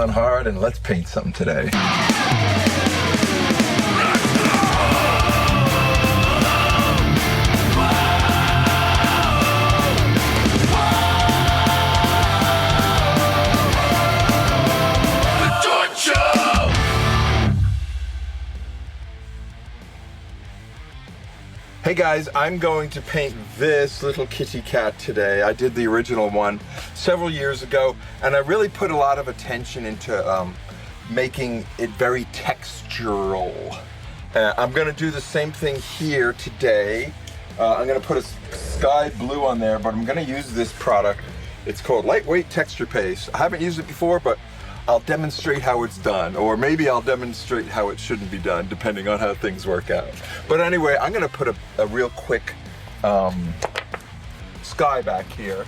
on hard and let's paint something today. Hey guys, I'm going to paint this little kitty cat today. I did the original one several years ago, and I really put a lot of attention into making it very textural. I'm going to do the same thing here today. I'm going to put a sky blue on there, but I'm going to use this product. It's called Lightweight Texture Paste. I haven't used it before, but I'll demonstrate how it's done, or maybe I'll demonstrate how it shouldn't be done, depending on how things work out. But anyway, I'm gonna put a real quick sky back here.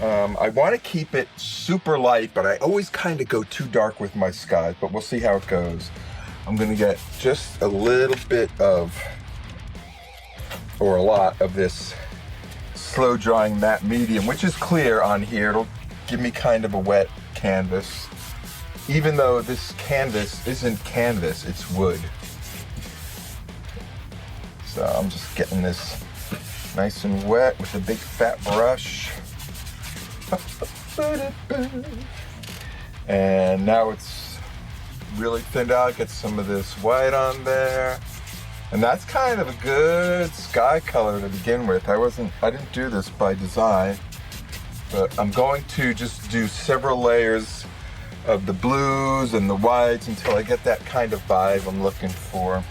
I wanna keep it super light, but I always kind of go too dark with my skies, but we'll see how it goes. I'm gonna get just a little bit of, or a lot of this slow drying matte medium, which is clear on here. It'll give me kind of a wet canvas, even though this canvas isn't canvas, it's wood. So I'm just getting this nice and wet with a big fat brush. And now it's really thinned out. Get some of this white on there. And that's kind of a good sky color to begin with. I didn't do this by design. But I'm going to just do several layers of the blues and the whites until I get that kind of vibe I'm looking for.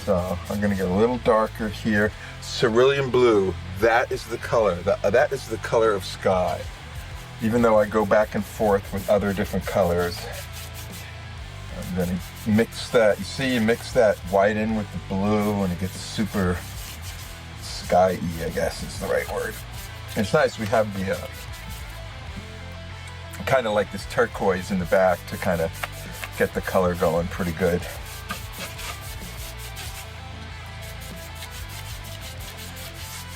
So I'm gonna get a little darker here. Cerulean Blue, that is the color. That is the color of sky. Even though I go back and forth with other different colors. I'm gonna mix that, you mix that white in with the blue and it gets super sky-y, I guess is the right word. It's nice, we have the, kind of like this turquoise in the back to kind of get the color going pretty good.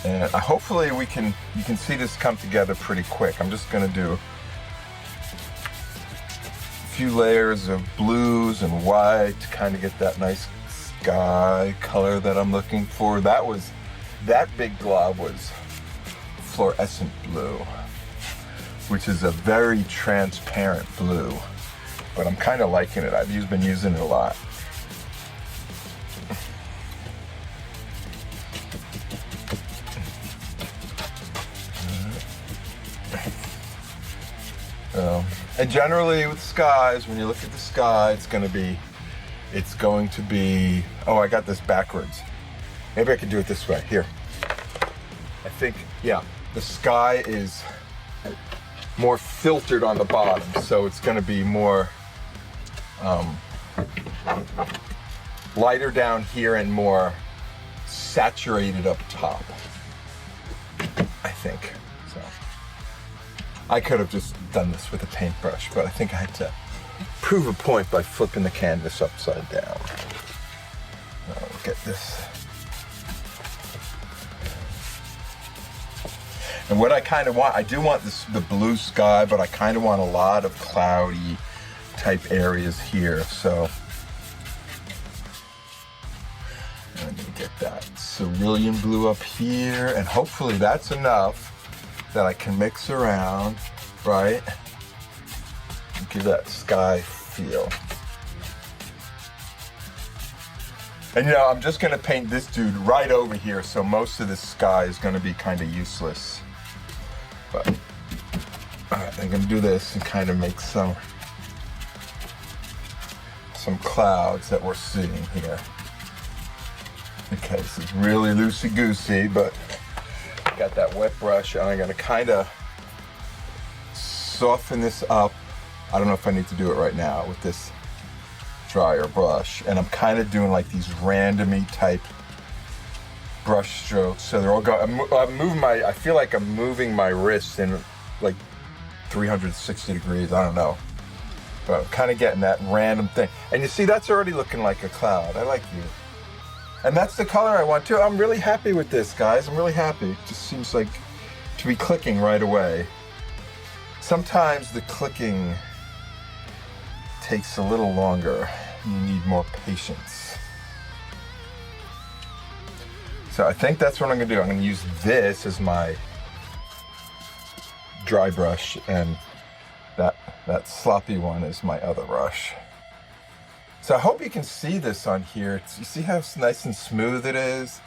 And hopefully you can see this come together pretty quick. I'm just gonna do a few layers of blues and white to kind of get that nice sky color that I'm looking for. That big glob was Fluorescent Blue, which is a very transparent blue, but I'm kind of liking it. I've been using it a lot. And generally with skies, when you look at the sky, it's going to be, oh, I got this backwards. Maybe I can do it this way. Here. I think, yeah. The sky is more filtered on the bottom, so it's going to be more lighter down here and more saturated up top, I think. So I could have just done this with a paintbrush, but I think I had to prove a point by flipping the canvas upside down. I'll get this. And what I kind of want, I do want the blue sky, but I kind of want a lot of cloudy type areas here. So I'm gonna get that cerulean blue up here, and hopefully that's enough that I can mix around, right? And give that sky feel. And you know, I'm just gonna paint this dude right over here, so most of this sky is gonna be kind of useless. But all right, I'm gonna do this and kind of make some clouds that we're seeing here. Okay, this is really loosey-goosey, but got that wet brush, and I'm gonna kind of soften this up. I don't know if I need to do it right now with this drier brush, and I'm kind of doing like these randomy type brush strokes, so they're all going. I feel like I'm moving my wrist in like 360 degrees. I don't know, but I'm kind of getting that random thing. And you see, that's already looking like a cloud. I like you, and that's the color I want too. I'm really happy with this, guys. I'm really happy. It just seems like to be clicking right away. Sometimes the clicking takes a little longer. You need more patience. So I think that's what I'm gonna do. I'm gonna use this as my dry brush, and that sloppy one is my other brush. So I hope you can see this on here. You see how nice and smooth it is?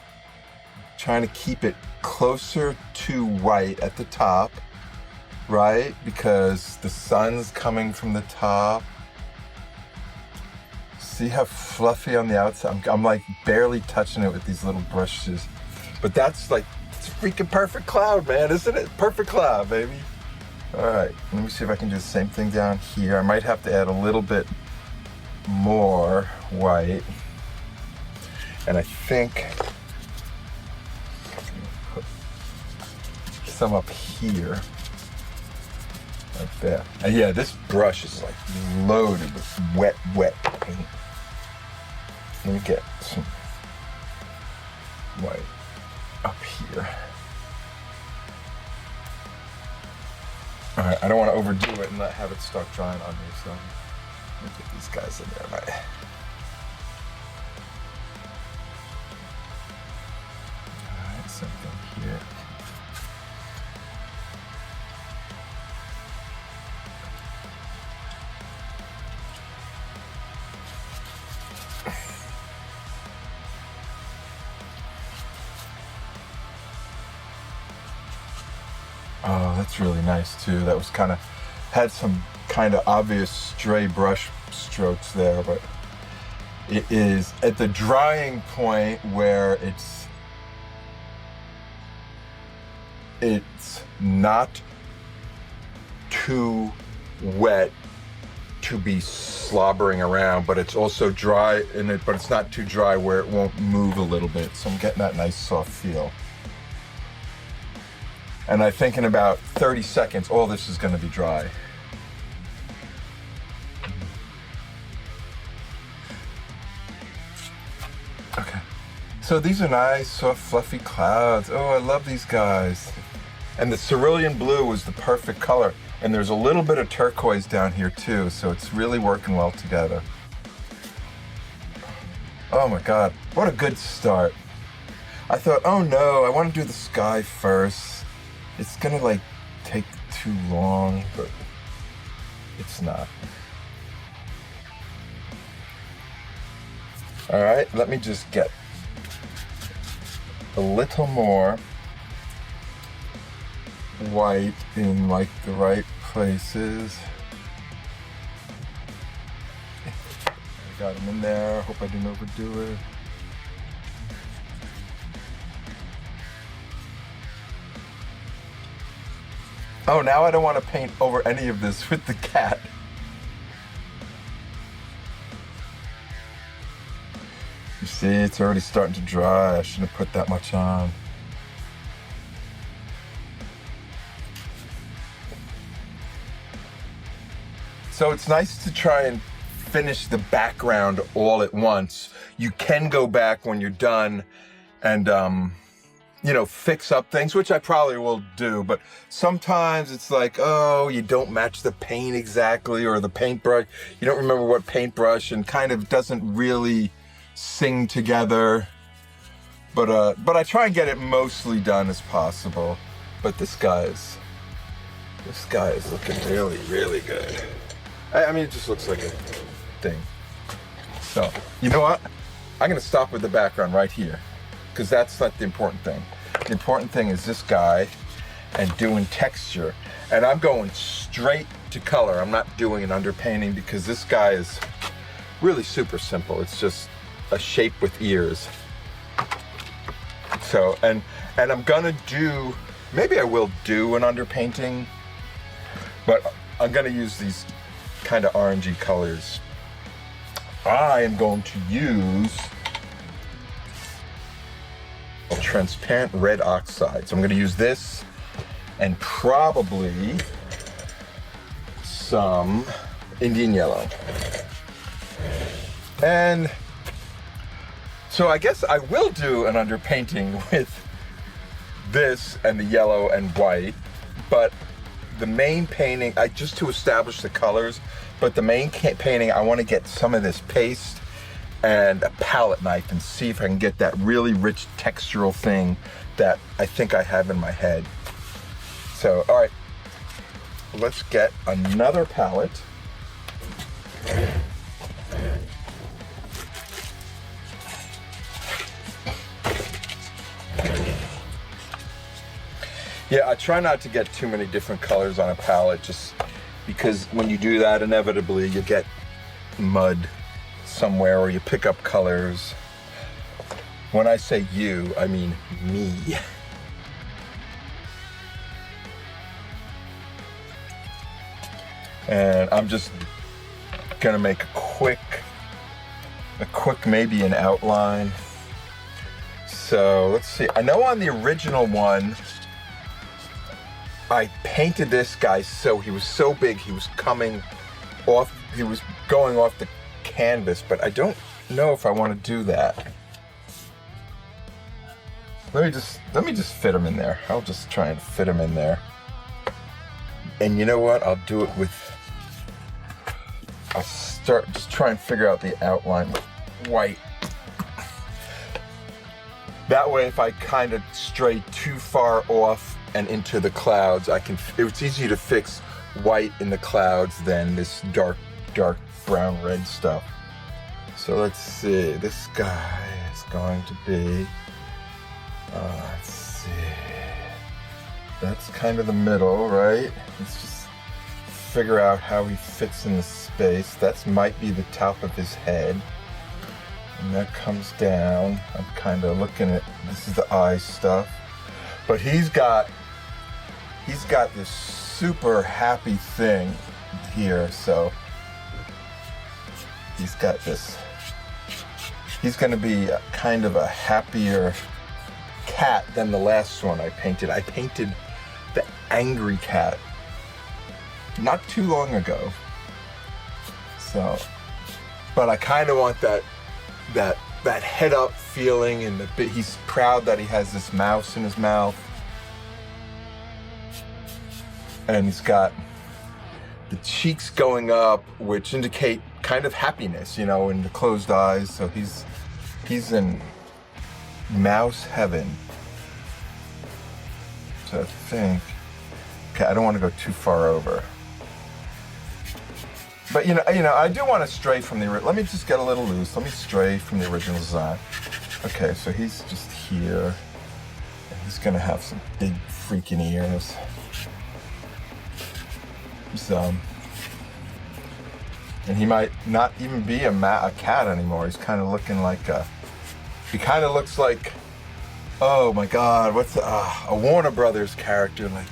Trying to keep it closer to white at the top, right? Because the sun's coming from the top. See how fluffy on the outside? I'm like barely touching it with these little brushes. But that's like, it's a freaking perfect cloud, man, isn't it? Perfect cloud, baby. All right, let me see if I can do the same thing down here. I might have to add a little bit more white. And I think put some up here, like that. And yeah, this brush is like loaded with wet paint. Let me get some white up here. All right, I don't want to overdo it and not have it start drying on me, so let me get these guys in there, right? All right, something here. Oh, that's really nice too. That was had some kind of obvious stray brush strokes there, but it is at the drying point where it's not too wet to be slobbering around, but it's also dry in it, but it's not too dry where it won't move a little bit. So I'm getting that nice soft feel. And I think in about 30 seconds, all this is going to be dry. Okay. So these are nice, soft, fluffy clouds. Oh, I love these guys. And the Cerulean Blue was the perfect color. And there's a little bit of turquoise down here too, so it's really working well together. Oh my God, what a good start. I thought, oh no, I want to do the sky first. It's gonna like take too long, but it's not. All right, let me just get a little more white in like the right places. I got them in there. I hope I didn't overdo it. Oh, now I don't want to paint over any of this with the cat. You see, it's already starting to dry. I shouldn't have put that much on. So it's nice to try and finish the background all at once. You can go back when you're done and you know, fix up things, which I probably will do, but sometimes it's like, oh, you don't match the paint exactly, or the paintbrush, you don't remember what paintbrush, and kind of doesn't really sing together. But I try and get it mostly done as possible. But this guy is looking really, really good. I mean, it just looks like a thing. So, you know what? I'm gonna stop with the background right here, because that's not the important thing. The important thing is this guy and doing texture. And I'm going straight to color. I'm not doing an underpainting because this guy is really super simple. It's just a shape with ears. So, and I'm gonna do, maybe I will do an underpainting, but I'm gonna use these kind of orangey colors. I am going to use Transparent Red Oxide. So I'm going to use this and probably some Indian Yellow. And so I guess I will do an underpainting with this and the yellow and white, but the main painting, just to establish the colors, but the main painting, I want to get some of this paste and a palette knife and see if I can get that really rich textural thing that I think I have in my head. So, all right, let's get another palette. Yeah, I try not to get too many different colors on a palette, just because when you do that, inevitably you get mud somewhere or you pick up colors. When I say you, I mean me. And I'm just gonna make a quick maybe an outline. So let's see, I know on the original one, I painted this guy so he was so big, he was going off the canvas, but I don't know if I want to do that. Let me just fit him in there. I'll just try and fit him in there. And you know what? I'll do it with, I'll start, just try and figure out the outline with white. That way, if I kind of stray too far off and into the clouds, it's easier to fix white in the clouds than this dark brown red stuff. So let's see, this guy is going to be, let's see, that's kind of the middle, right? Let's just figure out how he fits in the space. That might be the top of his head. And that comes down. I'm kind of looking at, this is the eye stuff. But he's got this super happy thing here, so he's got this, he's gonna be kind of a happier cat than the last one I painted. I painted the angry cat not too long ago. So, but I kind of want that head up feeling, and he's proud that he has this mouse in his mouth. And he's got the cheeks going up, which indicate kind of happiness, you know, in the closed eyes. So he's in mouse heaven. So I think, okay, I don't want to go too far over. But you know, I do want to stray from let me just get a little loose. Let me stray from the original design. Okay, so he's just here. And he's gonna have some big freaking ears. So, and he might not even be a cat anymore. He's kind of looking like he kind of looks like, oh my God, what's a Warner Brothers character, like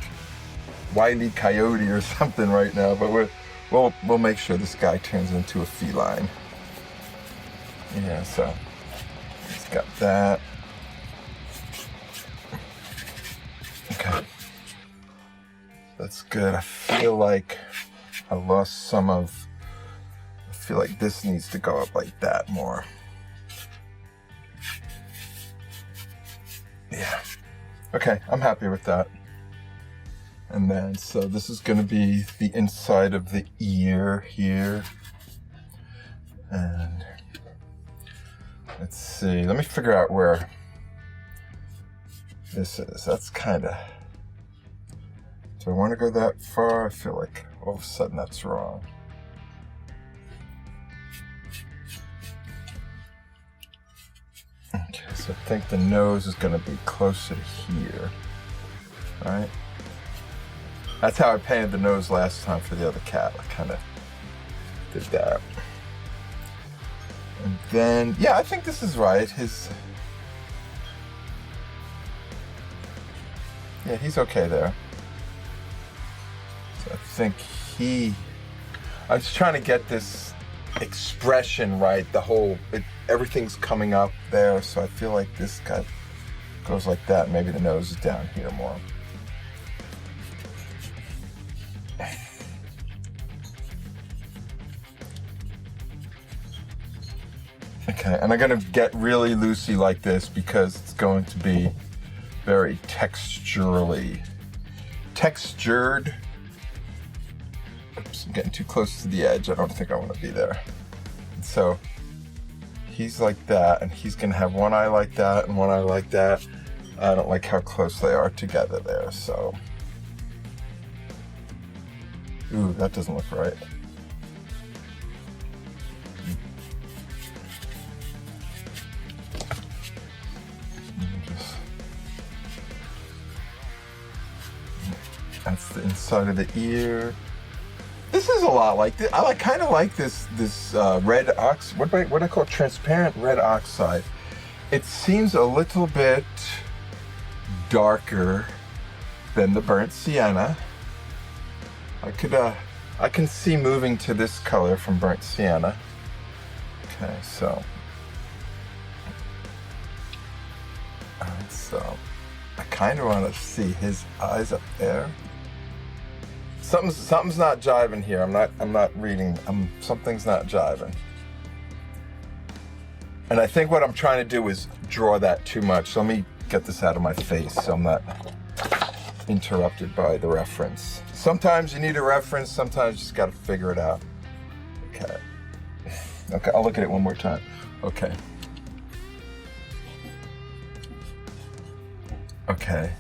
Wile E. Coyote or something right now. But we'll make sure this guy turns into a feline. Yeah, so he's got that. Okay. That's good. I feel like I lost some of, I feel like this needs to go up like that more. Yeah. Okay, I'm happy with that. And then, so this is gonna be the inside of the ear here. And let's see, let me figure out where this is. That's kind of, do I want to go that far? I feel like all of a sudden that's wrong. Okay, so I think the nose is going to be closer to here, right? That's how I painted the nose last time for the other cat. I kind of did that. And then, yeah, I think this is right. Yeah, he's okay there. So I think I'm just trying to get this expression right. Everything's coming up there, so I feel like this guy goes like that. Maybe the nose is down here more. Okay, and I'm gonna get really loosey like this because it's going to be very textured. I'm getting too close to the edge. I don't think I want to be there. So he's like that, and he's gonna have one eye like that and one eye like that. I don't like how close they are together there, so. Ooh, that doesn't look right. That's the inside of the ear. This is a lot like this. I kind of like this red ox. What do I call it? Transparent red oxide. It seems a little bit darker than the burnt sienna. I can see moving to this color from burnt sienna. Okay, so I kind of want to see his eyes up there. Something's not jiving here. I'm not reading. Something's not jiving. And I think what I'm trying to do is draw that too much. So let me get this out of my face so I'm not interrupted by the reference. Sometimes you need a reference, sometimes you just gotta figure it out. Okay. Okay, I'll look at it one more time. Okay. Okay.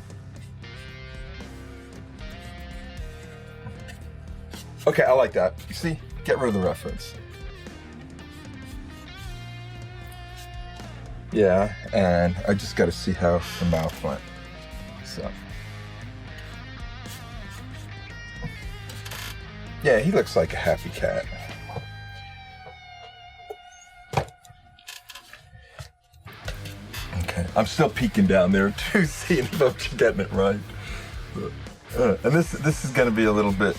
Okay, I like that. You see? Get rid of the reference. Yeah, and I just gotta see how the mouth went. So. Yeah, he looks like a happy cat. Okay, I'm still peeking down there too, seeing if I'm getting it right. And this is gonna be a little bit,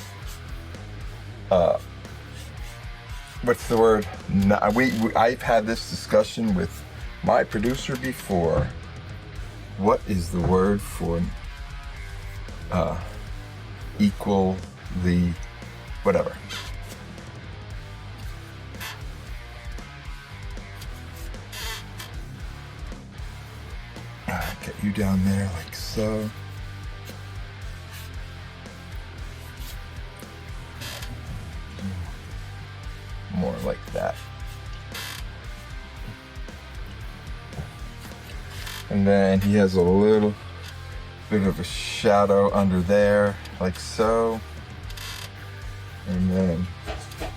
what's the word? I've had this discussion with my producer before. What is the word for equal the whatever? Get you down there like so. More like that. And then he has a little bit of a shadow under there, like so. And then,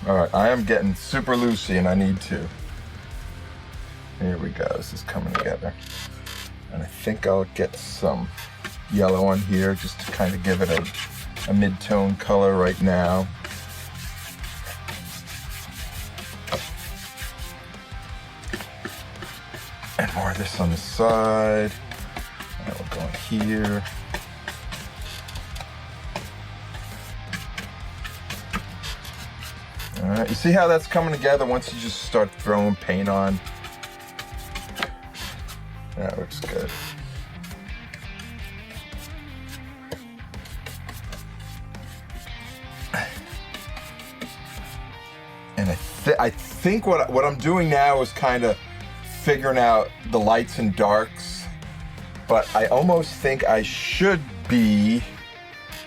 all right, I am getting super loosey and I need to. Here we go, this is coming together. And I think I'll get some yellow on here just to kind of give it a mid-tone color right now. And more of this on the side. And we'll go in here. All right, you see how that's coming together once you just start throwing paint on? That looks good. And I think what I'm doing now is kind of figuring out the lights and darks, but I almost think I should be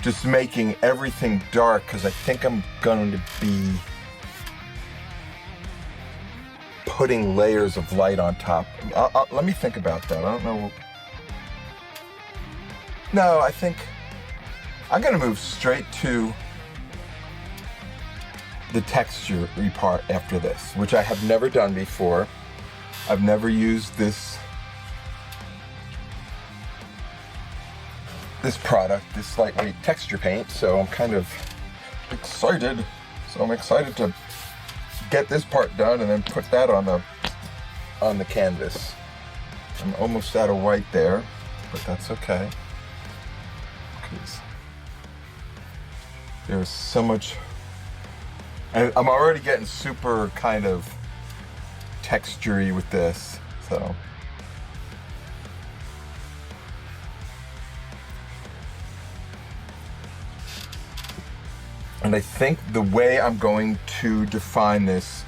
just making everything dark because I think I'm going to be putting layers of light on top. Let me think about that. I don't know. No, I think I'm going to move straight to the texture part after this, which I have never done before. I've never used this product, this lightweight texture paint, so I'm kind of excited. So I'm excited to get this part done and then put that on the canvas. I'm almost out of white there, but that's okay. Because there's so much, and I'm already getting super kind of textury with this, so. And I think the way I'm going to define this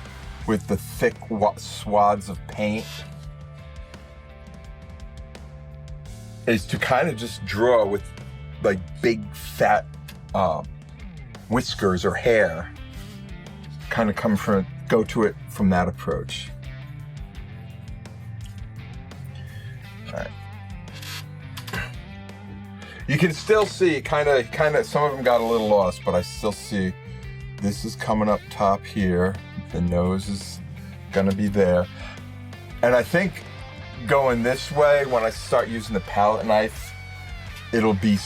with the thick swaths of paint is to kind of just draw with like big fat whiskers or hair kind of go to it from that approach. All right. You can still see kind of some of them got a little lost, but I still see this is coming up top here. The nose is gonna be there. And I think going this way, when I start using the palette knife, it'll be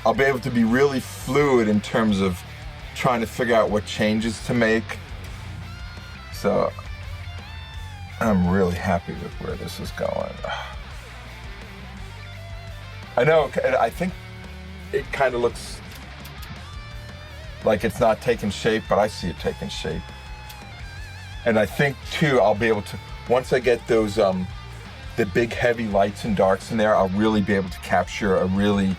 I'll be able to be really fluid in terms of trying to figure out what changes to make. So I'm really happy with where this is going. I know, I think it kind of looks like it's not taking shape, but I see it taking shape. And I think too, I'll be able to, once I get those, the big heavy lights and darks in there, I'll really be able to capture a really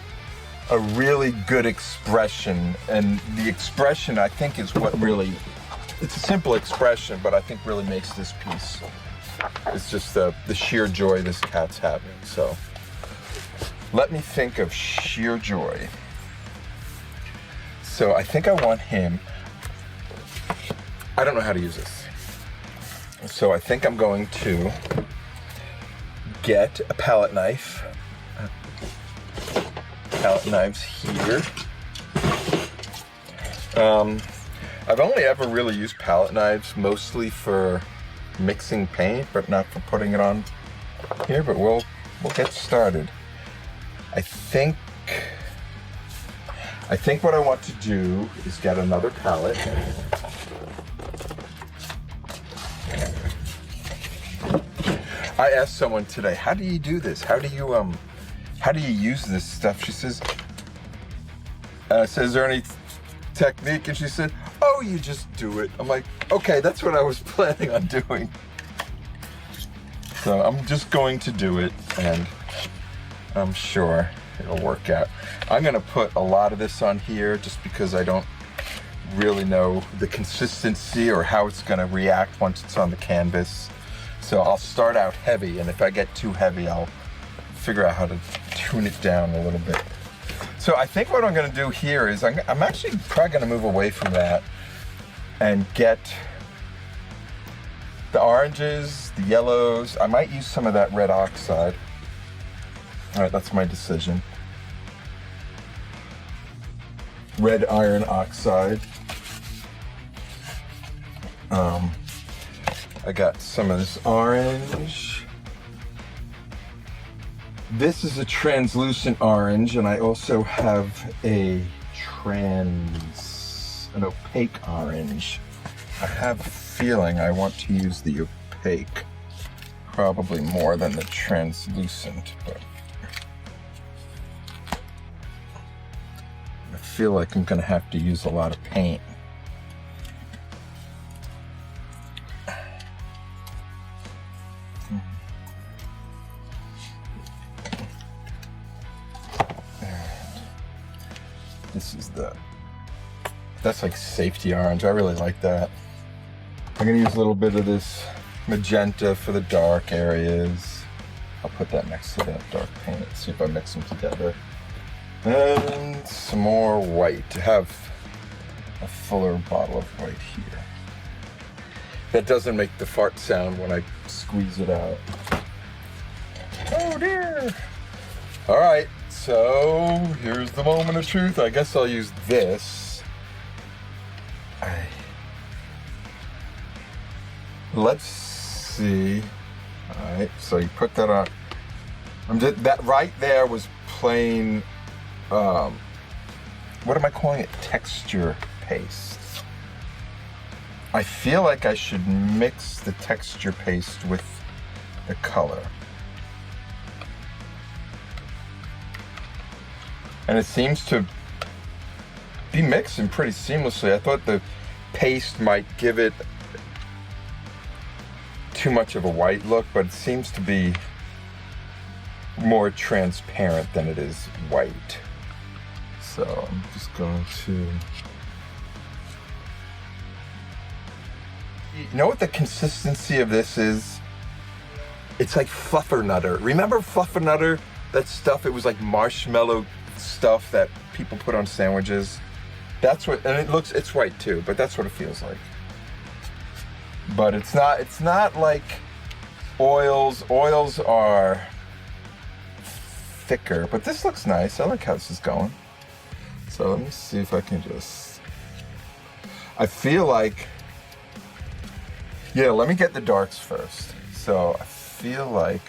good expression. And the expression, I think, is what really, it's a simple expression, but I think really makes this piece. It's just the sheer joy this cat's having. So let me think of sheer joy. So I think I want him, I don't know how to use this. So I think I'm going to get a palette knife. Palette knives here. I've only ever really used palette knives mostly for mixing paint, but not for putting it on here, but we'll get started. I think what I want to do is get another palette. I asked someone today, how do you do this? How do you use this stuff? She says, is there any technique? And she said, oh, you just do it. I'm like, okay, that's what I was planning on doing. So I'm just going to do it, and I'm sure it'll work out. I'm gonna put a lot of this on here just because I don't really know the consistency or how it's gonna react once it's on the canvas. So I'll start out heavy, and if I get too heavy, I'll figure out how to tune it down a little bit. So I think what I'm gonna do here is I'm actually probably gonna move away from that and get the oranges, the yellows. I might use some of that red oxide. All right, that's my decision. Red iron oxide. I got some of this orange. This is a translucent orange, and I also have an opaque orange. I have a feeling I want to use the opaque probably more than the translucent, but I feel like I'm gonna have to use a lot of paint. This is that's like safety orange. I really like that. I'm gonna use a little bit of this magenta for the dark areas. I'll put that next to that dark paint. See if I mix them together. And some more white to have a fuller bottle of white here. That doesn't make the fart sound when I squeeze it out. Oh dear. All right, so here's the moment of truth. I guess I'll use this. Let's see. All right, so you put that on. That right there was plain, what am I calling it? Texture paste. I feel like I should mix the texture paste with the color. And it seems to be mixing pretty seamlessly. I thought the paste might give it too much of a white look, but it seems to be more transparent than it is white. So I'm just going to... You know what the consistency of this is? It's like Fluffernutter. Remember Fluffernutter? That stuff, it was like marshmallow stuff that people put on sandwiches. That's what, and it's white too, but that's what it feels like. But it's not like oils. Oils are thicker, but this looks nice. I like how this is going. So let me see if I can just, I feel like, yeah, let me get the darks first. So I feel like,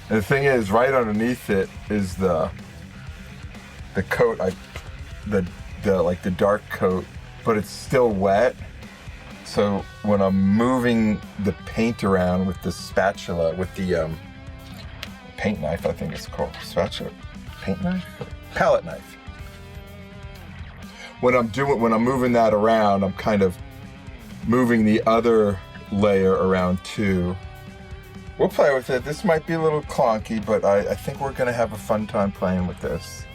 and the thing is, right underneath it is the coat, the dark coat, but it's still wet. So when I'm moving the paint around with the spatula, with the paint knife, I think it's called spatula, paint knife, palette knife. When I'm moving that around, I'm kind of moving the other layer around too. We'll play with it. This might be a little clunky, but I think we're gonna have a fun time playing with this.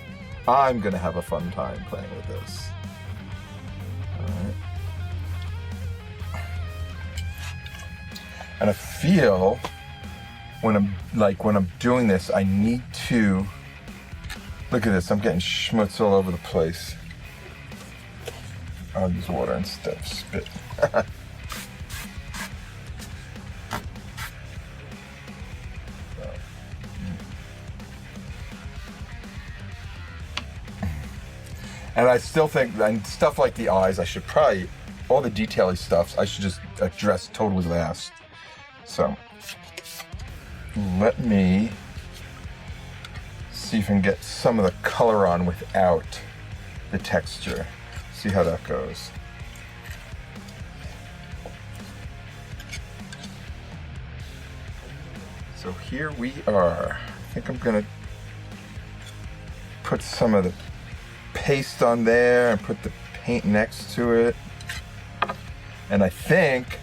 I'm gonna have a fun time playing with this. All right. And I feel when I'm doing this, I need to, look at this, I'm getting schmutz all over the place. I'll use water instead of spit. And I still think, and stuff like the eyes, I should probably, all the detail-y stuff, I should just address totally last. So, let me see if I can get some of the color on without the texture. See how that goes. So here we are. I think I'm gonna put some of the paste on there and put the paint next to it. And I think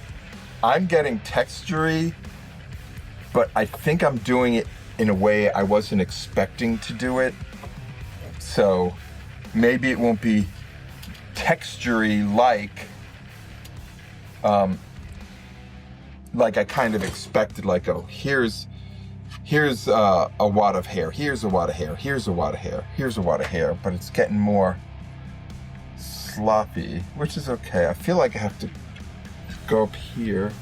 I'm getting textury, but I think I'm doing it in a way I wasn't expecting to do it. So maybe it won't be textury like I kind of expected, like, oh, here's a wad of hair, here's a wad of hair, here's a wad of hair, here's a wad of hair, but it's getting more sloppy, which is okay. I feel like I have to go up here.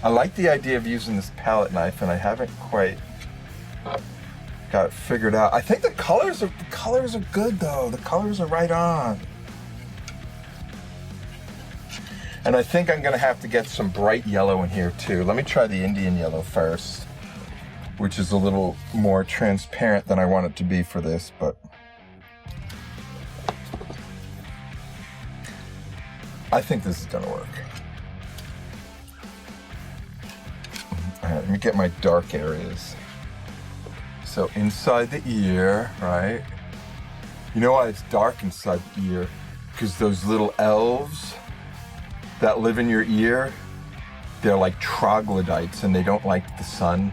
I like the idea of using this palette knife, and I haven't quite got it figured out. I think the colors are good though. The colors are right on. And I think I'm gonna have to get some bright yellow in here too. Let me try the Indian yellow first, which is a little more transparent than I want it to be for this, but I think this is gonna work. All right, let me get my dark areas. So inside the ear, right? You know why it's dark inside the ear? Because those little elves that live in your ear, they're like troglodytes and they don't like the sun.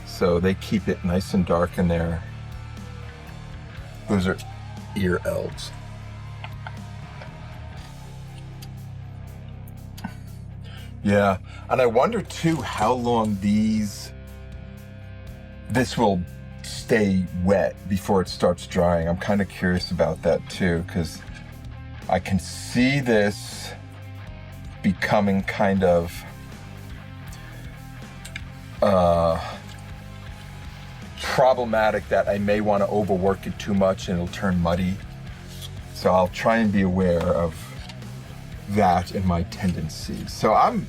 So they keep it nice and dark in there. Those are ear elves. Yeah, and I wonder too how long this will stay wet before it starts drying. I'm kind of curious about that too, because I can see this becoming kind of problematic, that I may want to overwork it too much and it'll turn muddy. So I'll try and be aware of that in my tendencies. So I'm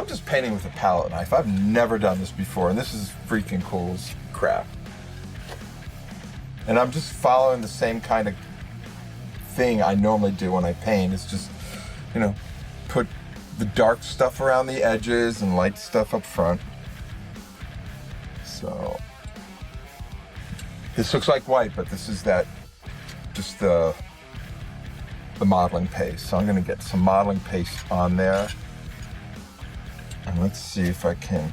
just painting with a palette knife. I've never done this before, and this is freaking cool as crap. And I'm just following the same kind of thing I normally do when I paint. It's just, you know, put the dark stuff around the edges and light stuff up front. So this looks like white, but this is just the modeling paste. So I'm gonna get some modeling paste on there. And let's see if I can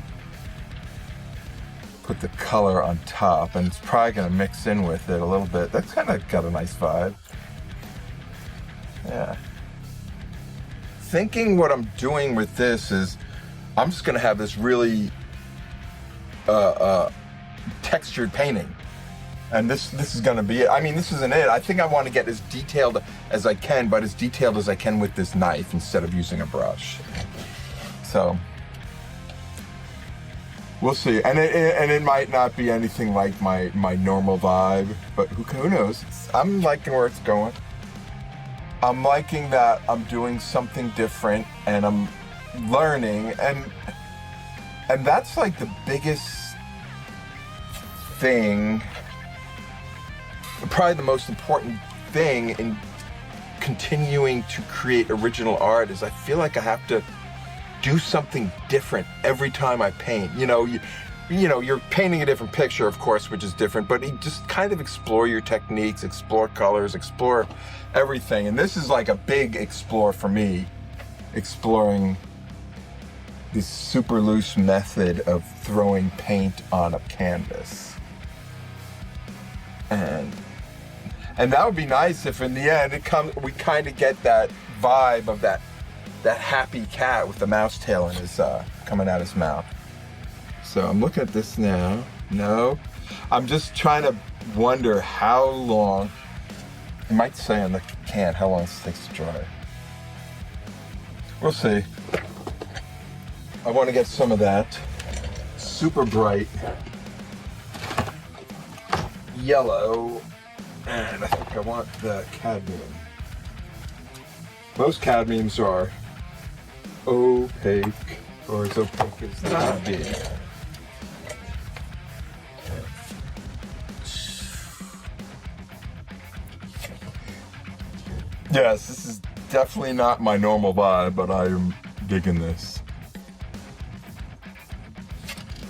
put the color on top, and it's probably gonna mix in with it a little bit. That's kind of got a nice vibe. Yeah. thinking what I'm doing with this is I'm just gonna have this really textured painting. And this is gonna be it. I mean, this isn't it. I think I want to get as detailed as I can, but as detailed as I can with this knife instead of using a brush. So we'll see. And it might not be anything like my normal vibe, but who knows? I'm liking where it's going. I'm liking that I'm doing something different and I'm learning, and that's like the biggest thing, probably the most important thing in continuing to create original art is I feel like I have to do something different every time I paint. You know, you're painting a different picture, of course, which is different, but you just kind of explore your techniques, explore colors, explore everything. And this is like a big explore for me, exploring this super loose method of throwing paint on a canvas. And that would be nice if in the end we kind of get that vibe of that happy cat with the mouse tail in his coming out his mouth. So I'm looking at this now. No, I'm just trying to wonder how long. It might say on the can how long it takes to dry. We'll see. I want to get some of that super bright yellow, and I think I want the cadmium. Most cadmiums are opaque, or as opaque as they can be. Yes, this is definitely not my normal vibe, but I am digging this.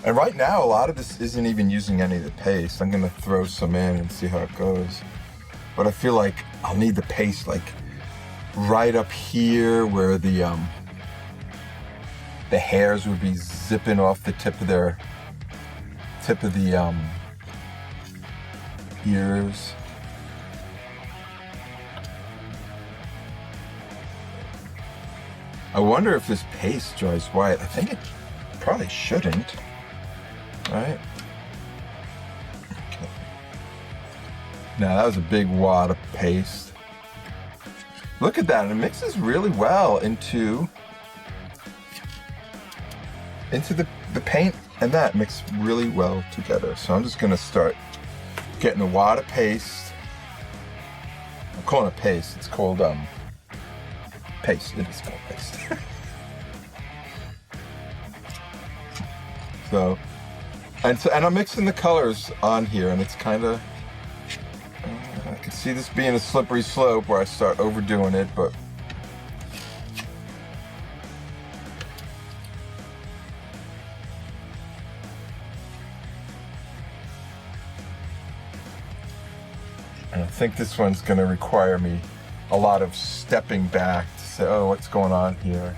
And right now, a lot of this isn't even using any of the paste. I'm gonna throw some in and see how it goes. But I feel like I'll need the paste like right up here where the hairs would be zipping off the tip of the ears. I wonder if this paste dries white. I think it probably shouldn't. Right? Okay. Now that was a big wad of paste. Look at that, and it mixes really well into the paint, and that mix really well together. So I'm just gonna start getting a wad of paste. I'm calling it paste. It's called paste. It is called paste. So I'm mixing the colors on here, and it's kind of, I can see this being a slippery slope where I start overdoing it, but and I think this one's going to require me a lot of stepping back to say, oh, what's going on here?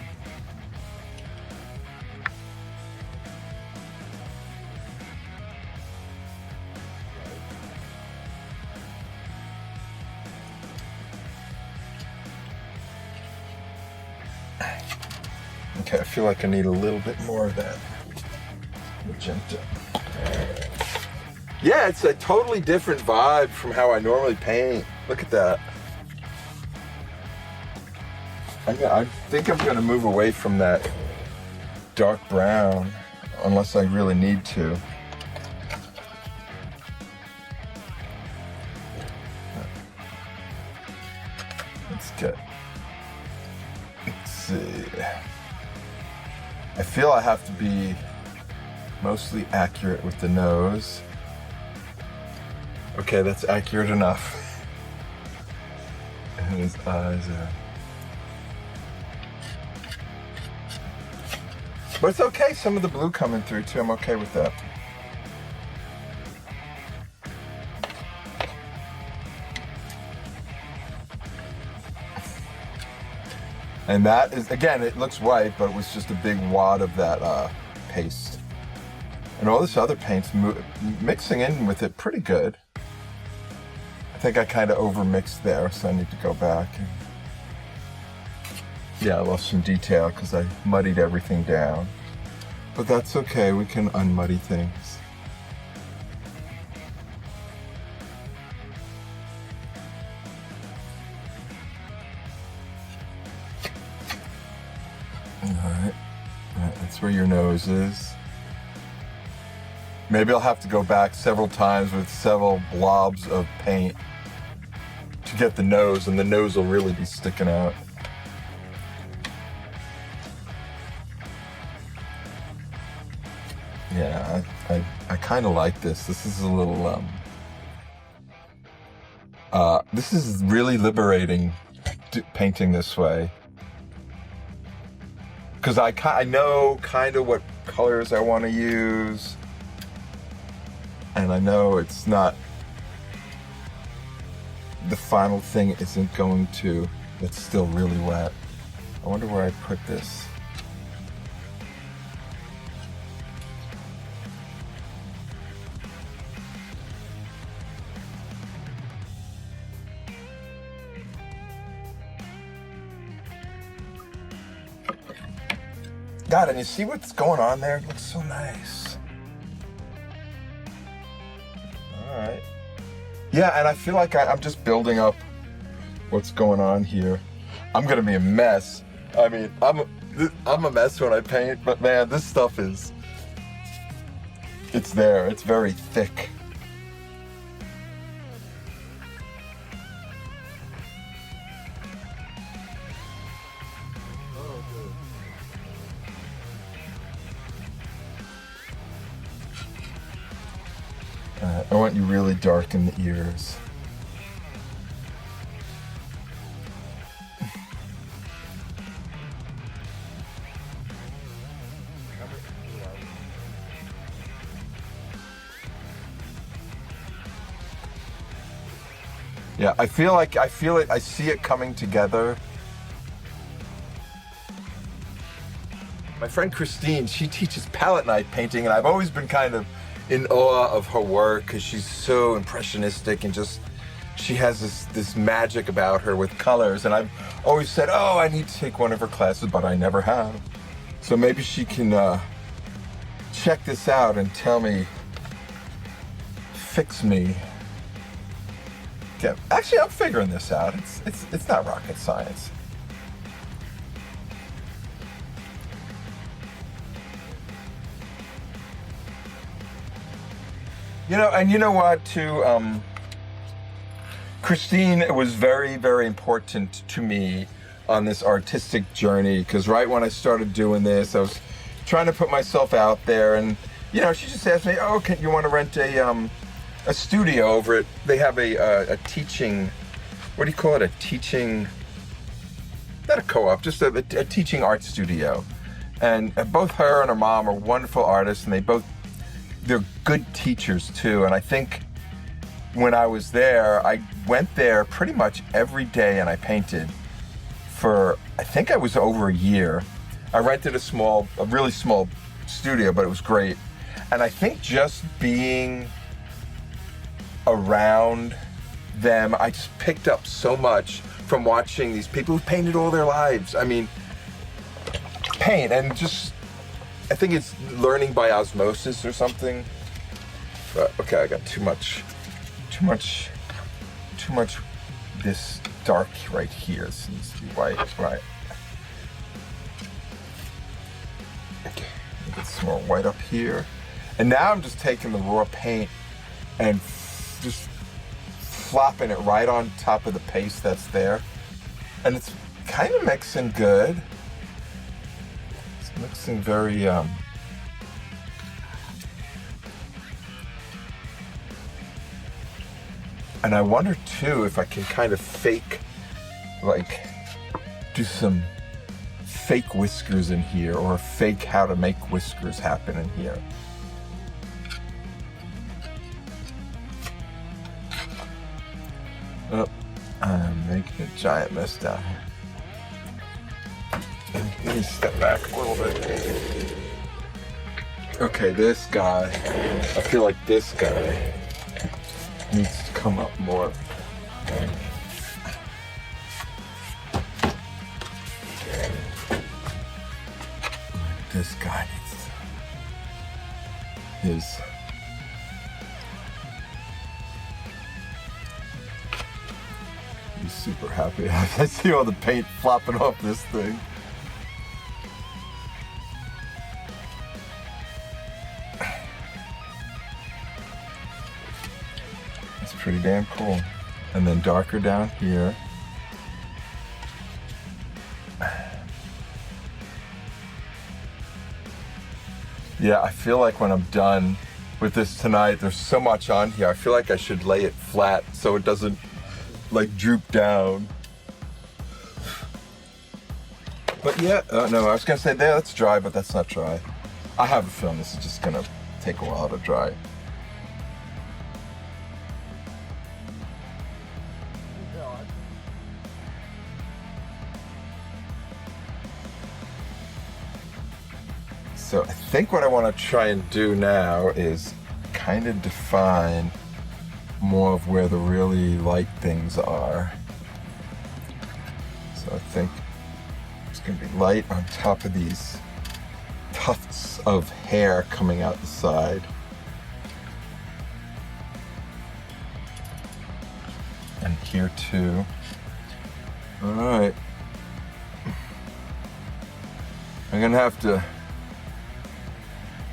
Okay, I feel like I need a little bit more of that magenta. Yeah, it's a totally different vibe from how I normally paint. Look at that. I think I'm gonna move away from that dark brown unless I really need to. Let's see. I feel I have to be mostly accurate with the nose. Okay, that's accurate enough. And his eyes are... But it's okay, some of the blue coming through too, I'm okay with that. And that is, again, it looks white, but it was just a big wad of that paste. And all this other paint's mixing in with it pretty good. I think I kind of over-mixed there, so I need to go back. Yeah, I lost some detail because I muddied everything down. But that's okay, we can unmuddy things. Alright, that's where your nose is. Maybe I'll have to go back several times with several blobs of paint to get the nose, and the nose will really be sticking out. Yeah, I kind of like this. This is a little, this is really liberating painting this way. Because I know kind of what colors I want to use. And I know it's not, the final thing isn't going to, it's still really wet. I wonder where I put this. God, and you see what's going on there? It looks so nice. All right. Yeah, and I feel like I'm just building up what's going on here. I'm gonna be a mess. I mean, I'm a mess when I paint, but man, this stuff is, it's there. It's very thick. I want you really dark in the ears. Yeah, I feel it, I see it coming together. My friend Christine, she teaches palette knife painting, and I've always been kind of in awe of her work because she's so impressionistic and just, she has this magic about her with colors. And I've always said, oh, I need to take one of her classes, but I never have. So maybe she can check this out and tell me, fix me. Yeah, actually, I'm figuring this out. It's not rocket science. You know, and you know what, too, Christine was very, very important to me on this artistic journey, because right when I started doing this, I was trying to put myself out there, and, you know, she just asked me, oh, you want to rent a studio over at, they have a teaching, what do you call it, a teaching, not a co-op, just a teaching art studio. And both her and her mom are wonderful artists, and they're good teachers too. And I think when I was there, I went there pretty much every day and I painted for, I think I was over a year. I rented a really small studio, but it was great. And I think just being around them, I just picked up so much from watching these people who've painted all their lives. I mean, paint, and just, I think it's learning by osmosis or something. But okay, I got too much this dark right here. This needs to be white, right? Okay, get some more white up here. And now I'm just taking the raw paint and just flopping it right on top of the paste that's there. And it's kind of mixing good. It's mixing very, and I wonder too if I can kind of fake, like, do some fake whiskers in here, or fake how to make whiskers happen in here. Oh, I'm making a giant mess down here. Let me step back a little bit. Okay, this guy, I feel like this guy needs to come up more. this guy is. He's super happy. I see all the paint flopping off this thing. It's pretty damn cool. And then darker down here. Yeah, I feel like when I'm done with this tonight, there's so much on here. I feel like I should lay it flat so it doesn't like droop down. But yeah, no, I was gonna say there, that's dry, but that's not dry. I have a feeling this is just gonna take a while to dry. So I think what I want to try and do now is kind of define more of where the really light things are. So I think it's going to be light on top of these tufts of hair coming out the side. And here too. All right. I'm going to have to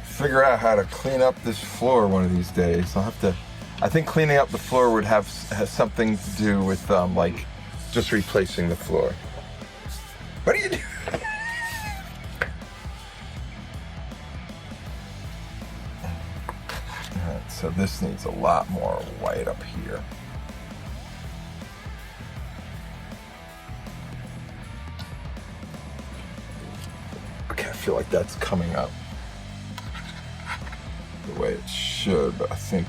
figure out how to clean up this floor one of these days. I'll have to, I think cleaning up the floor would has something to do with like just replacing the floor. What are you doing? Alright, so this needs a lot more white up here. Okay, I feel like that's coming up the way it should, but I think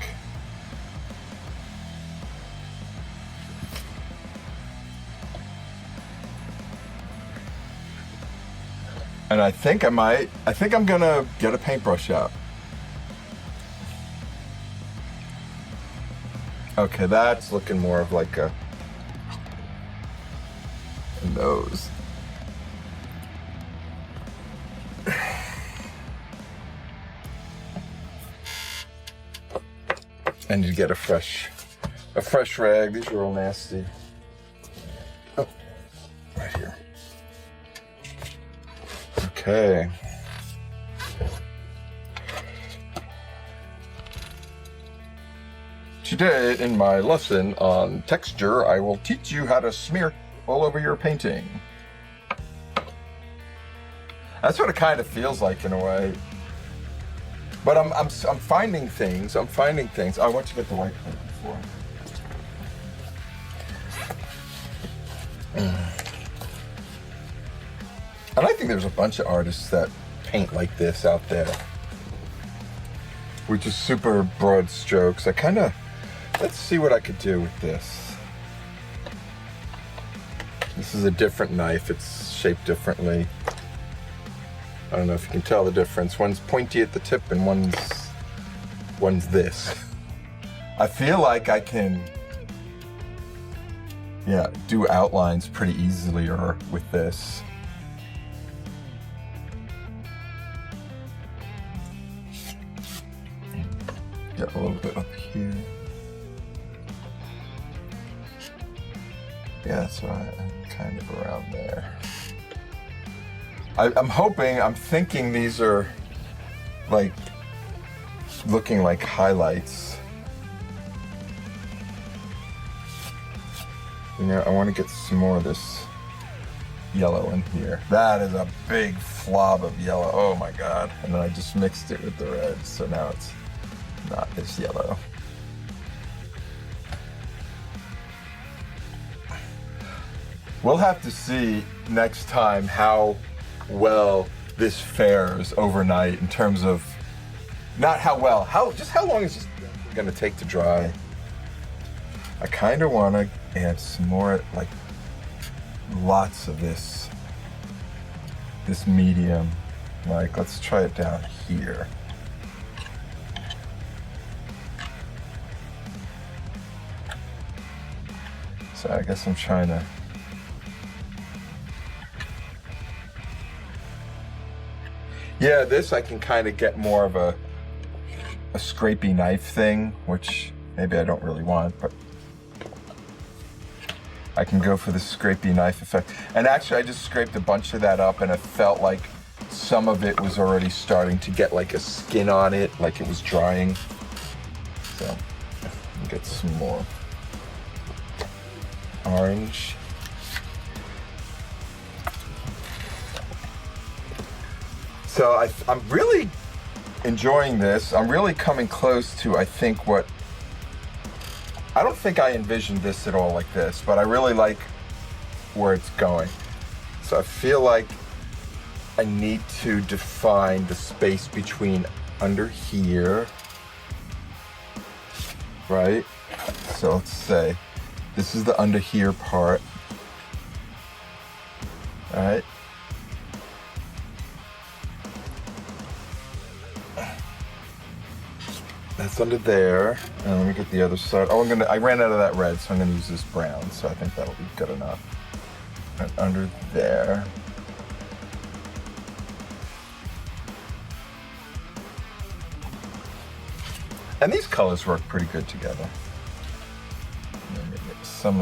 and I think I'm gonna get a paintbrush out. Okay, that's looking more of like a nose. I need to get a fresh rag. These are all nasty. Oh, right here. Okay. Today, in my lesson on texture, I will teach you how to smear all over your painting. That's what it kind of feels like in a way. But I'm finding things. I want to get the white paint before. And I think there's a bunch of artists that paint like this out there, with just super broad strokes. Let's see what I could do with this. This is a different knife. It's shaped differently. I don't know if you can tell the difference. One's pointy at the tip and one's this. I feel like I can, yeah, do outlines pretty easily or with this. Get a little bit up here. Yeah, that's right. I'm kind of around there. I'm thinking these are like looking like highlights. You know, I want to get some more of this yellow in here. That is a big flob of yellow. Oh my God. And then I just mixed it with the red, so now it's not as yellow. We'll have to see next time how well this fares overnight in terms of, not how well, just how long is this gonna take to dry. I kind of want to add some more, like lots of this medium. Like, let's try it down here. So I guess I'm trying to, Yeah, this I can kind of get more of a scrapey knife thing, which maybe I don't really want, but I can go for the scrapey knife effect. And actually I just scraped a bunch of that up and it felt like some of it was already starting to get like a skin on it, like it was drying. So, get some more orange. So I'm really enjoying this. I'm really coming close to, I think, I don't think I envisioned this at all like this, but I really like where it's going. So I feel like I need to define the space between under here, right? So let's say this is the under here part, right? That's under there, and let me get the other side. Oh, I ran out of that red, so I'm gonna use this brown, so I think that'll be good enough. And under there. And these colors work pretty good together. Maybe some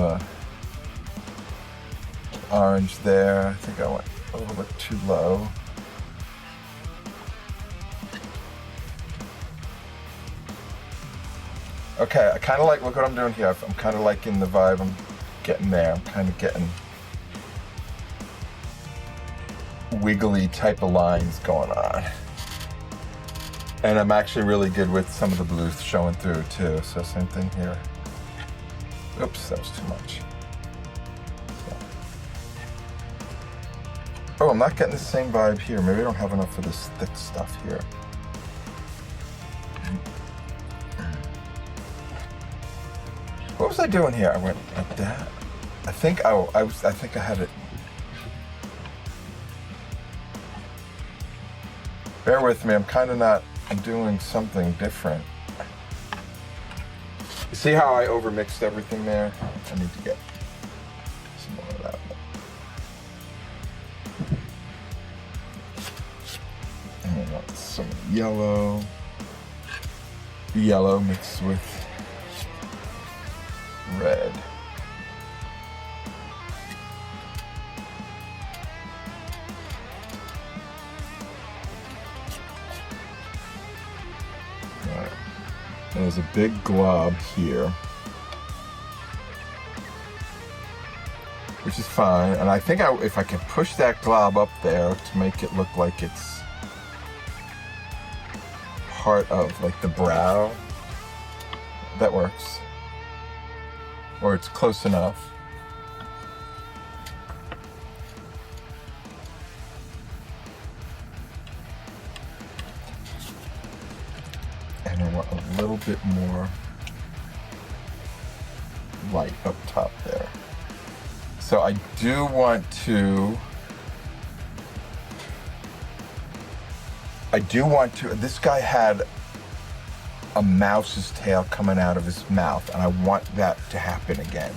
orange there. I think I went a little bit too low. Okay, I kind of like, look what I'm doing here. I'm kind of liking the vibe I'm getting there. I'm kind of getting wiggly type of lines going on. And I'm actually really good with some of the blue showing through too. So same thing here. Oops, that was too much. So. Oh, I'm not getting the same vibe here. Maybe I don't have enough of this thick stuff here. What was I doing here? I went like that. I think I think I had it. Bear with me. I'm kind of not. I'm doing something different. You see how I overmixed everything there? I need to get some more of that. And I want some yellow. Yellow mixed with red. Right. There's a big glob here, which is fine. And I think if I can push that glob up there to make it look like it's part of like the brow, that works. Or it's close enough. And I want a little bit more light up top there. So I do want to, this guy had a mouse's tail coming out of his mouth, and I want that to happen again.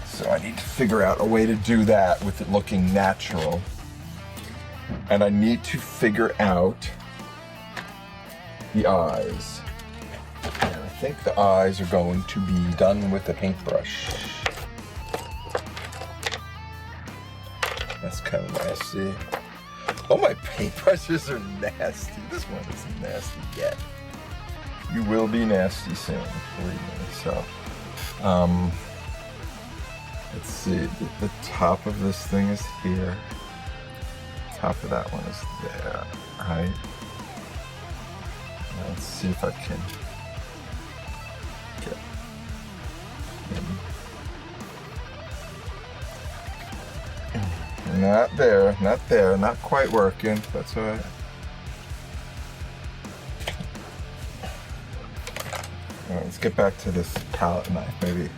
So I need to figure out a way to do that with it looking natural. And I need to figure out the eyes. And I think the eyes are going to be done with a paintbrush. That's kind of nasty. Oh, my paintbrushes are nasty. This one isn't nasty yet. You will be nasty soon, believe me. So, let's see. The top of this thing is here. Top of that one is there, right? Now let's see if I can get him. Not there, not there, not quite working. That's all right. Let's get back to this palette knife, maybe.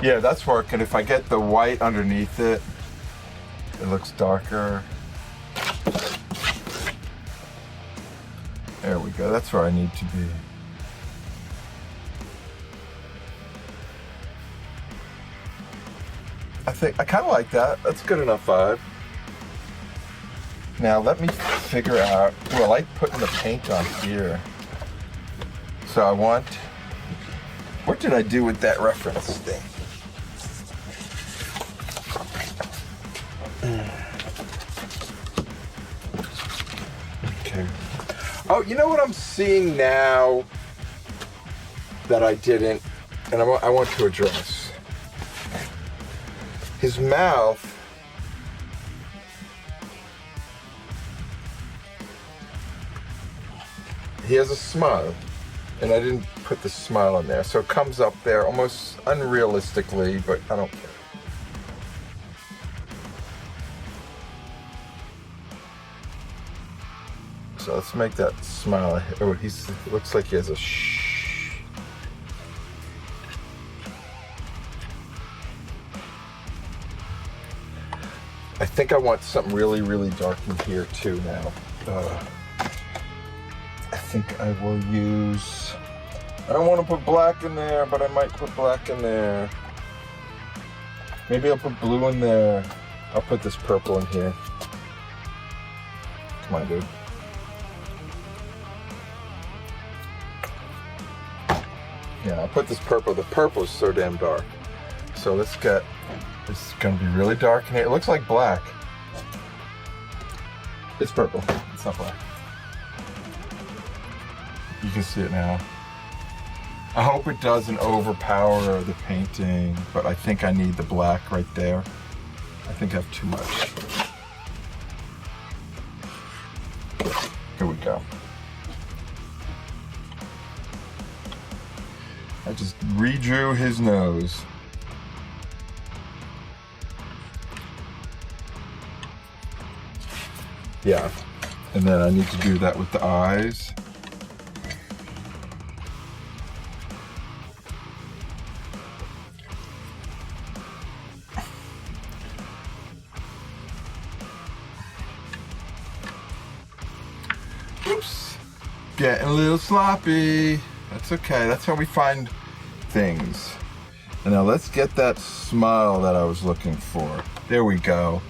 Yeah, that's working. If I get the white underneath it, it looks darker. There we go. That's where I need to be. I I kind of like that. That's a good enough vibe. Now let me figure out, well, I like putting the paint on here. So I want, what did I do with that reference thing? Okay. Oh, you know what I'm seeing now that I didn't, and I want to address? His mouth, he has a smile, and I didn't put the smile in there, so it comes up there almost unrealistically, but I don't care. So let's make that smile. Oh, it looks like he has a shh. I think I want something really, really dark in here too now. I think I will use, I don't want to put black in there, but I might put black in there. Maybe I'll put blue in there. I'll put this purple in here. Come on, dude. Yeah, I'll put this purple. The purple is so damn dark. So let's get, this is gonna be really dark in here. It looks like black. It's purple, it's not black. You can see it now. I hope it doesn't overpower the painting, but I think I need the black right there. I think I have too much. Here we go. I just redrew his nose. Yeah, and then I need to do that with the eyes. Oops, getting a little sloppy. That's okay, that's how we find things. And now let's get that smile that I was looking for. There we go.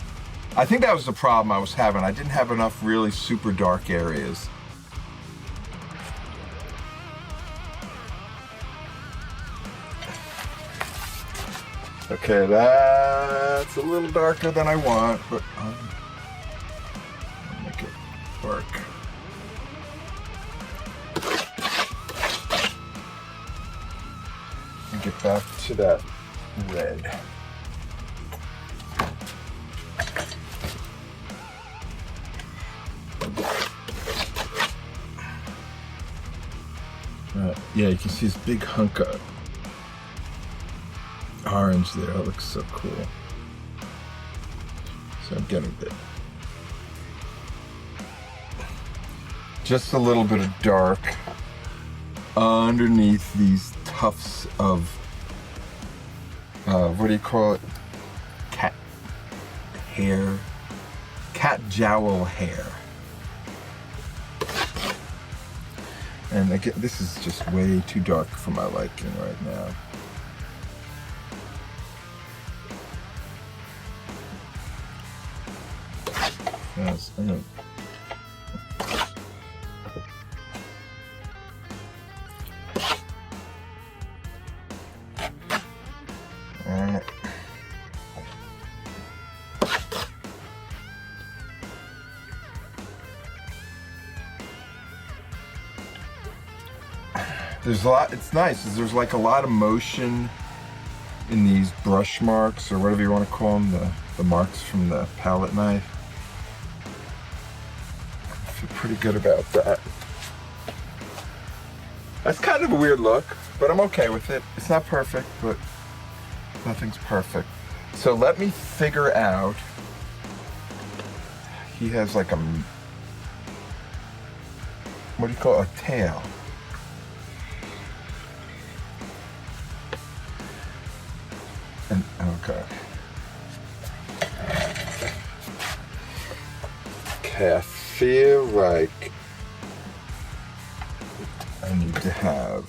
I think that was the problem I was having. I didn't have enough really super dark areas. Okay, that's a little darker than I want, but I'll make it work. And get back to that red. Yeah, you can see this big hunk of orange there. That looks so cool. So I'm getting a bit. Just a little bit of dark underneath these tufts of, what do you call it? Cat hair. Cat jowl hair. And again, this is just way too dark for my liking right now. Yes, I know. There's a lot, it's nice, there's like a lot of motion in these brush marks, or whatever you want to call them, the marks from the palette knife. I feel pretty good about that. That's kind of a weird look, but I'm okay with it. It's not perfect, but nothing's perfect. So let me figure out, he has like a, what do you call it, a tail. And, okay. Okay, I feel like I need to have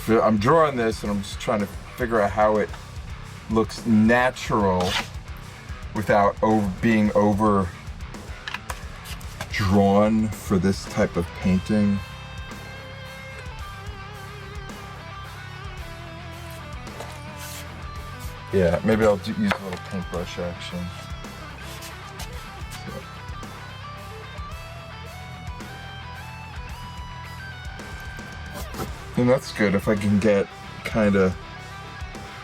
I'm drawing this and I'm just trying to figure out how it looks natural without being over drawn for this type of painting. Yeah, maybe I'll use a little paintbrush action. And that's good. If I can get kind of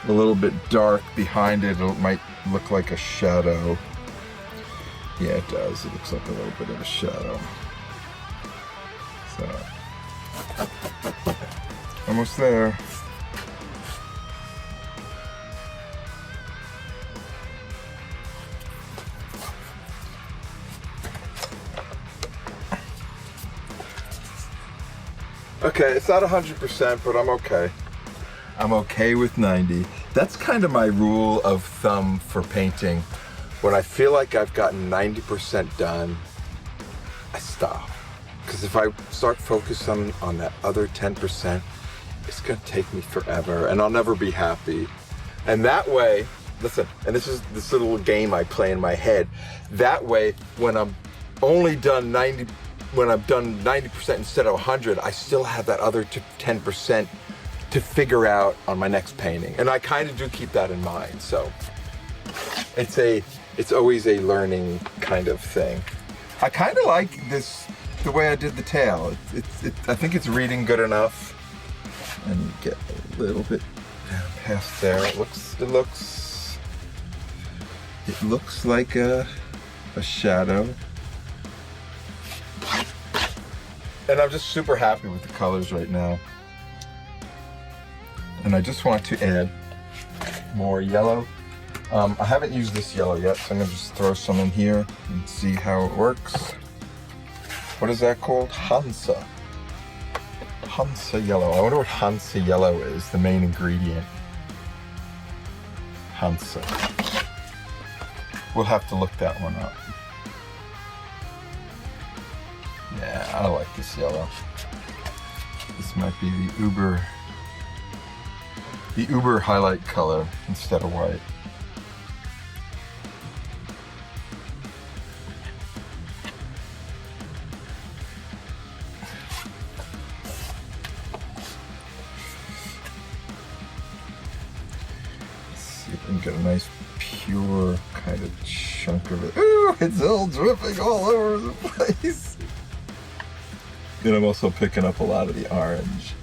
a little bit dark behind it, it might look like a shadow. Yeah, it does. It looks like a little bit of a shadow. So, almost there. Okay, it's not 100%, but I'm okay. I'm okay with 90. That's kind of my rule of thumb for painting. When I feel like I've gotten 90% done, I stop. Because if I start focusing on that other 10%, it's gonna take me forever and I'll never be happy. And that way, listen, and this is this little game I play in my head. That way, when I'm only done 90, when I've done 90% instead of 100, I still have that other 10% to figure out on my next painting. And I kind of do keep that in mind. So it's always a learning kind of thing. I kind of like this, the way I did the tail. I think it's reading good enough. And get a little bit down past there. It looks like a shadow. And I'm just super happy with the colors right now. And I just want to add more yellow. I haven't used this yellow yet, so I'm gonna just throw some in here and see how it works. What is that called? Hansa Yellow. I wonder what Hansa Yellow is, the main ingredient. Hansa. We'll have to look that one up. Yeah, I like this yellow. This might be the uber highlight color instead of white. Let's see if we can get a nice pure kind of chunk of it. Ooh, it's all dripping all over the place. And I'm also picking up a lot of the orange.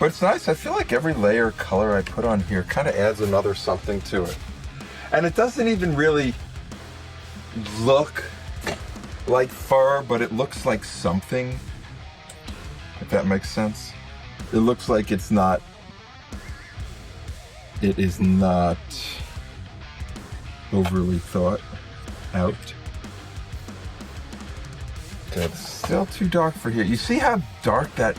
But it's nice, I feel like every layer of color I put on here kind of adds another something to it. And it doesn't even really look like fur, but it looks like something, if that makes sense. It looks like it is not overly thought out. Okay, it's still too dark for here. You see how dark that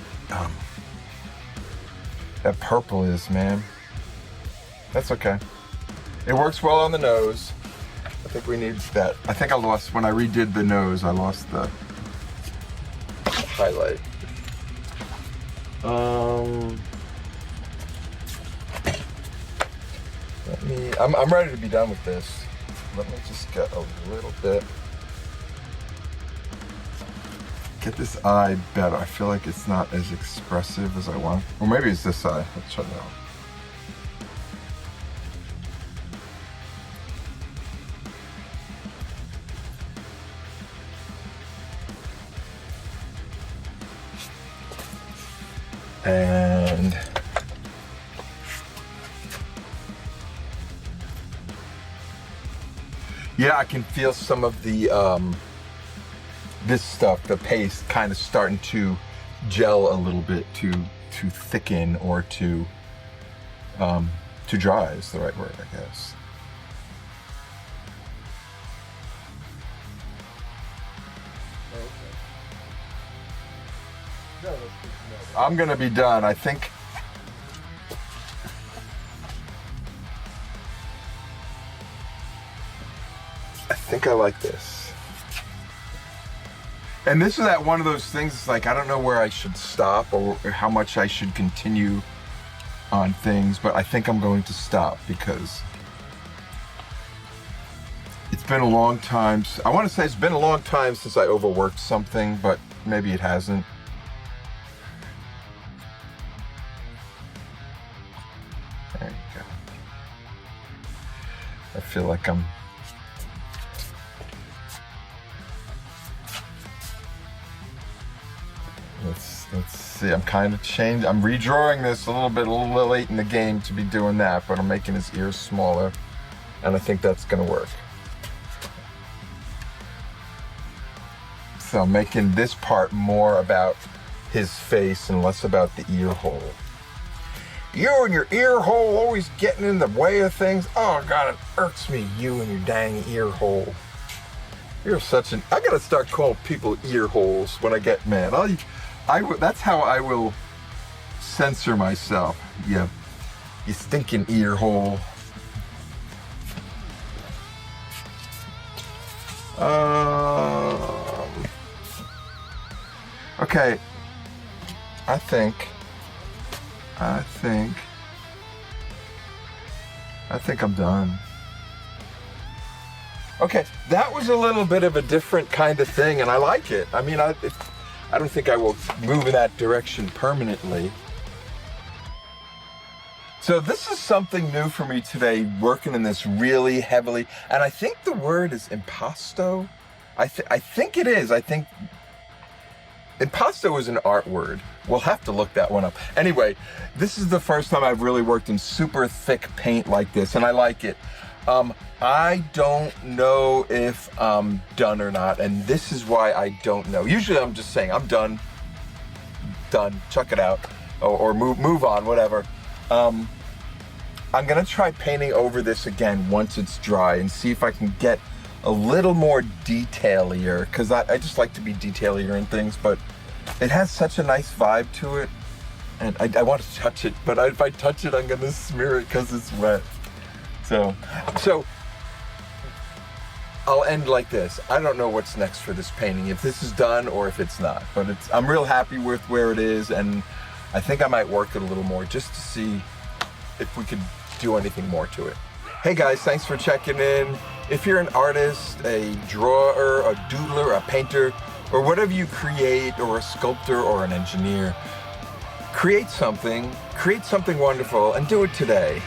purple is, man? That's okay. It works well on the nose. I think we need that. I think I lost, when I redid the nose, I lost the highlight. I'm ready to be done with this. Let me just get a little bit. Get this eye better. I feel like it's not as expressive as I want. Or maybe it's this eye. Let's try that out. And yeah, I can feel some of the this stuff, the paste, kind of starting to gel a little bit, to thicken, or to dry is the right word, I guess. I'm gonna be done. I think I like this. And this is that one of those things, it's like, I don't know where I should stop or how much I should continue on things, but I think I'm going to stop because it's been a long time. I want to say it's been a long time since I overworked something, but maybe it hasn't. There you go. I feel like I'm Let's see, I'm kind of changing. I'm redrawing this a little late in the game to be doing that, but I'm making his ears smaller, and I think that's gonna work. So I'm making this part more about his face and less about the ear hole. You and your ear hole always getting in the way of things. Oh God, it irks me, you and your dang ear hole. You're such an, I gotta start calling people ear holes when I get mad. That's how I will censor myself. You stinking ear hole. Okay. I think I'm done. Okay, that was a little bit of a different kind of thing, and I like it. I mean, I don't think I will move in that direction permanently. So this is something new for me today, working in this really heavily, and I think the word is impasto. I think it is. I think impasto is an art word. We'll have to look that one up. Anyway, this is the first time I've really worked in super thick paint like this, and I like it. I don't know if I'm done or not, and this is why I don't know. Usually I'm just saying, I'm done, chuck it out, or move on, whatever. I'm gonna try painting over this again once it's dry and see if I can get a little more detailier, because I just like to be detailier in things, but it has such a nice vibe to it, and I want to touch it, but if I touch it, I'm gonna smear it because it's wet. So I'll end like this. I don't know what's next for this painting, if this is done or if it's not, but I'm real happy with where it is, and I think I might work it a little more just to see if we could do anything more to it. Hey guys, thanks for checking in. If you're an artist, a drawer, a doodler, a painter, or whatever you create, or a sculptor or an engineer, create something wonderful and do it today.